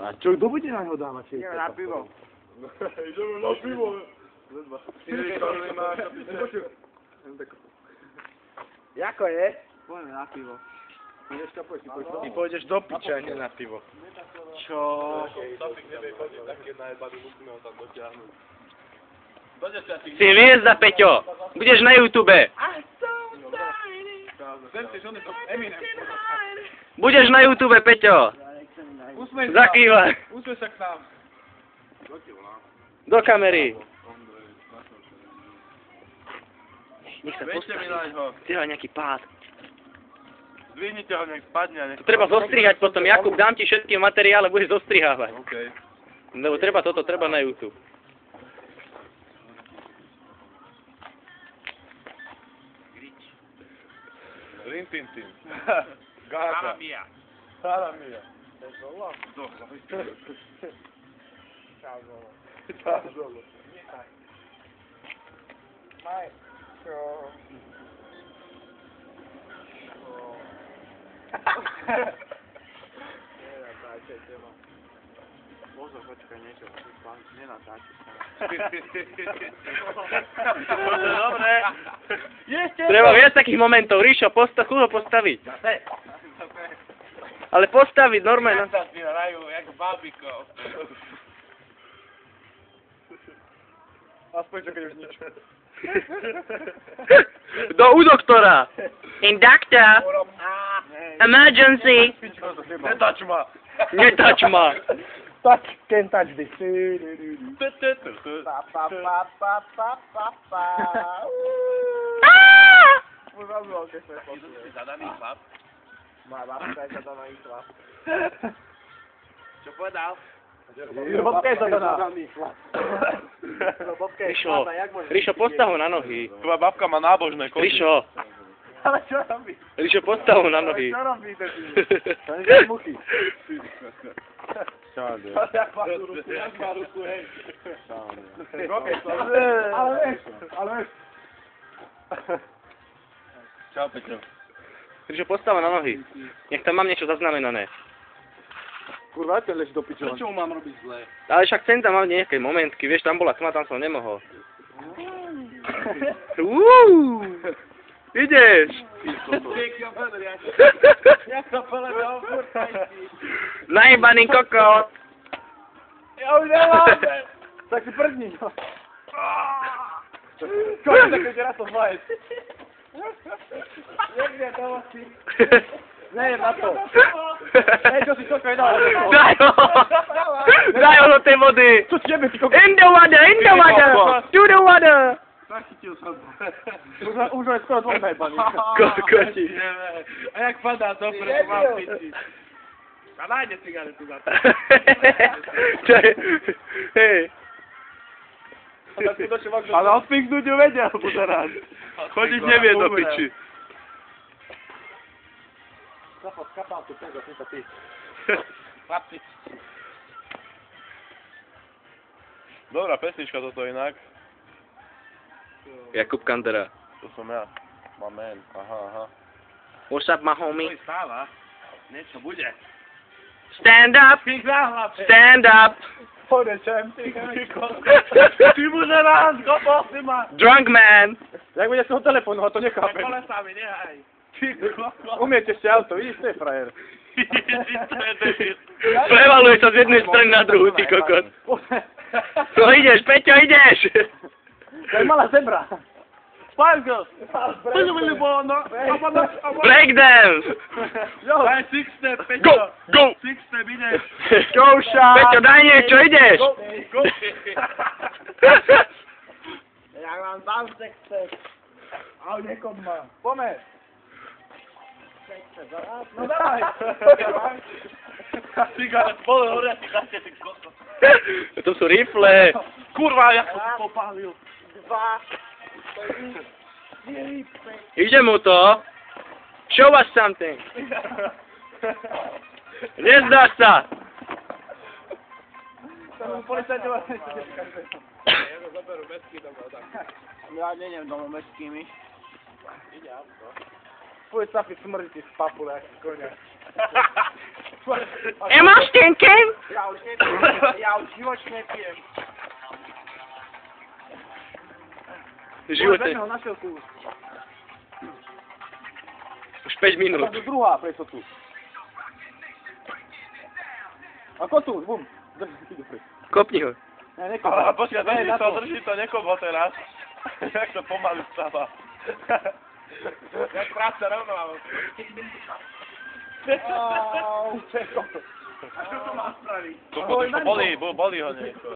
A čo, kto bude na ňo dávať? Ideme na pivo. Ideme na pivo. Jako je? Poďme na pivo. Ty pôjdeš do piča, nie na pivo. Čo? Topik nevie chodiť, taký najebaný, musíme ho tam dotiahnuť. Si hviezda, Peťo. Budeš na YouTube. Budeš na YouTube, Peťo. Zakývaj. Usmej sa k nám. Do kamery. Nech sa Viete mi naň ho. postaví nejaký pád. Zdvihnite ho, nech spadne a nech... To treba zostrihať potom. Jakub, dám ti všetky materiály, budeš zostrihávať. OK. Lebo treba toto, treba na YouTube. Rintintin. Gáta. Haramia. Haramia. Čázolo. Možno počkaj niečo, nenatáčaj sa. Dobre. Treba viac takých momentov. Ríšo, chudo postaviť. Ale postaviť normálne. Sa si hrajú, jak bábikov. Aspoň čo keď už nič. U doktora. Inductor. Emergency. Netač ma. Netač ma. Touch, can't touch this. Už vám bolo, keď sme Zadaný chlap. Má babka je zadaný chlap. Čo povedal? Babka je zadaná. Babka je Ríšo, chlap, a jak môže... Ríšo, postav ho na nohy. Tvoja babka má nábožné koty. Ríšo, Ale čo robí? Ríšo, postav ho na nohy. Čo robíte ty? To nie sú muchy. Čáde. Jak má ruku, hej. Ale vieš. Čau, Peťo. Ríšo, postav ho na nohy. Nech tam mám niečo zaznamenané. Kurva, ten lež do piča. Čo mu mám robiť zle? Ale však chcem tam mať nejaké momentky, vieš, tam bola tma, tam som nemohol. Ideš! Jak to povedal, furt Najebaný kokot! Ja už nemáme. Tak si prdni. Čo je také, že raz to zlaješ? Niekde to asi. Ne, na to. Hej, čo si čokaj dal. Daj ho! Daj ho do tej vody! Čo ti jebe, ty kokos? In the water! In the water! To the water! Zachytil som. Už je skoro dvom najbaný. Kokoti. A jak padá, dobre, to mám piči. A nájde cigaretu za to. Čo je? Hej. Ale odpíknúť ju vedel pozerať. Chodiť nevie do piči. Zafad, kapál tu, pego, ty sa ty. Chlapci. Dobrá pesnička toto inak. Jakub Kandera. To som ja. My man. Aha. What's up, my homie? Stáva. Niečo bude. Stand up! Stand up! Podečem, ty Ty mu raz, kopol si ma. Drunk man! Jak bude z toho telefónu, ho to nechápem. Kolesami, nehaj. Ty kokos. Umieš ešte auto, vidíš, to je frajer. Prevaluje sa z jednej strany na druhú, ty kokot. No ideš, Peťo, ideš! To je malá zebra. Sparkle. Breakdance! Daj six step, Go! Peťo. Go! Six step, ideš. Go shot! Peťo, daj niečo, ideš! Go. Ja mám dám sexte. A niekom má. Pomer. No daj. Cigaret, vole, horia ti chatte, ty kokos. To sú rifle. Kurva, jak som to popálil. 2. Ide mu to. Show us something. Nezdá sa. Ja nejdem domov mestskými. Tvoj safi smrdí z papule, ako konia. Masz tynkiem? Ja już nie piję. Ja już život nie piję. Životy. Na chvíľku. Už 5 minút. Do druhá, prečo tu? Ako tu, bum. Kopni ho. Ne, nekop. Ale počkaj, Ne, na drží to, nekop ho teraz. Jak to pomaly vstáva. Jak práce rovno, ale... Au, To bolí ho niečo.